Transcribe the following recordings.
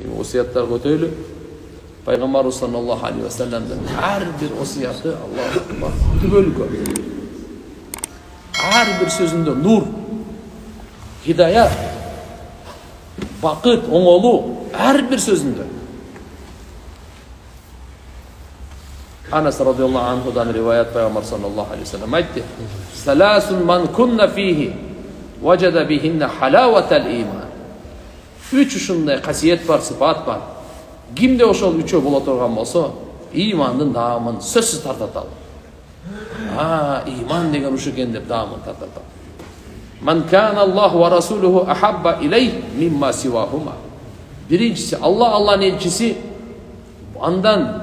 Осыяттарға өтөйлү. Пайгамбарыбыз саллаллаху алейхи ва салламдын ар бир осыяты Аллаху акбар түбөлгө. Ар бир сөзүндө нур, хидаят, бакыт, оңолуу ар бир сөзүндө. Анас радıyallahu anhu'dan rivayet Peygamber sallallahu aleyhi ve sellem aytti. Salasun man kunna fihi vecede bihinne halavatel iman. Üç ушундай касиет бар, сыпат бар. Кимде ошол үчөө боло турган болсо, имандын даамын сөзсүз тартат ал. Иман деген ушу экен деп даамын тартат ал. Ман кана Аллаху ва расулуху ахабба илейх мимма сивахума. Биринчиси Алланын элчиси андан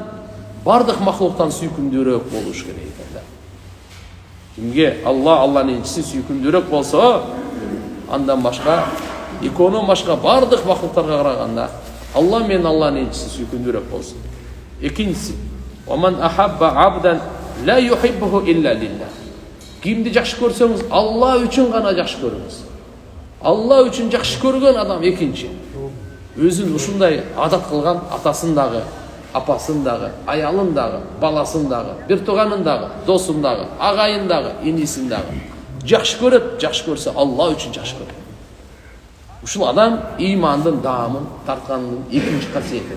бардык махлуктан сүйкүмдүүрөөк болуш керек экен. Кимге Алланын элчиси сүйкүмдүүрөөк болсо, андан башка иконун башка бардык махлуктарга караганда Алла мен Алланын элчиси сүйкүмдүүрөөк болсун. Экинчиси, "Ваман ахабба абдан ла юхиббуху илля лилlah." Кимди жакшы көрсөңүз, Алла үчүн гана жакшы көрүңүз. Алла үчүн жакшы көргөн адам экинчи. Өзүн ушундай адат кылган атасын дагы, апасын дагы, аялын дагы, баласын дагы, бир тууганын дагы, досун дагы, агайын дагы, инисин дагы жакшы көрөт, жакшы көрсө Алла үчүн жакшы көрөт. Ушул адам имандын даамын тарткандын экинчи касиети.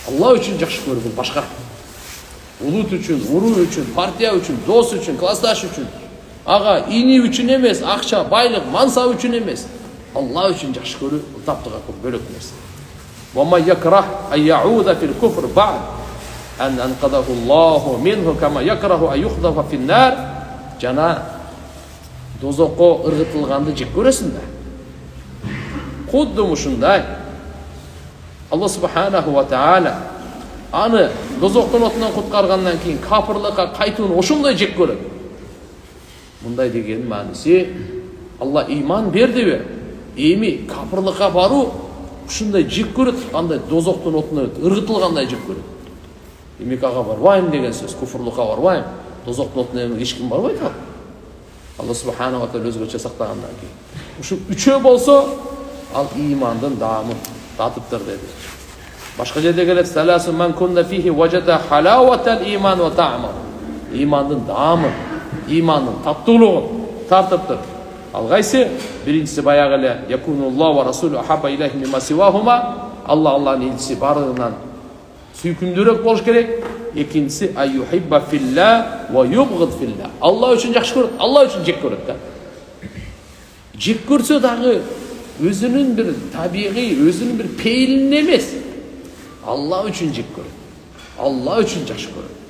Алла үчүн жакшы көрүү башка. Улут үчүн, уруу үчүн, партия үчүн, дос үчүн, классташ үчүн, ага, ини үчүн эмес, акча, байлык, мансап үчүн эмес. Алла үчүн жакшы көрүү таптыга бөлөк нерсе. وَمَا يَكْرَهُ أَنْ يَعُودَ فِي الْكُفْرِ بَعْدَ أَنْ أَنْقَذَهُ اللَّهُ مِنْهُ كَمَا يَكْرَهُ أَنْ يُخْذَفَ فِي النَّارِ. Жана дозокко ыргытылганды жек көрөсүң да. Кудду ушундай Алла субханаху ва таала аны дозоктун отунан куткаргандан кийин кафырлыкка кайтууну ошондой жек көрөт. Мындай деген мааниси Алла иман бердиби? Эми кафырлыкка баруу ушундай жек көрөт, андай дозоктун отуна ыргытылгандай жек көрөт. Эми ага барбайм деген сөз, куфурлукка барбайм, дозоктун отуна эч ким барбайт ал. Алла субханаху ва таала өзгөчө сактагандан кийин. Ушул үчөө болсо, ал имандын даамын татыптыр деди. Башка жерде келет, саласун ман кунна фихи важада халаватал иман ва та'ма. Имандын даамын, имандын таттуулугун тартыптыр. Ал кайсы? Биринчиси баягы эле якунуллаху ва расулу ахабба илейхи мимма сивахума. Алланын элчиси баарынан сүйкүмдүүрөөк болуш керек. Экинчиси айюхибба филла ва юбгид филла. Алла үчүн жакшы көрөт, Алла үчүн жек көрөт да. Жек көрсө дагы өзүнүн бир табигый, өзүнүн бир пейилин эмес. Алла үчүн жек көрөт. Алла үчүн жакшы көрөт.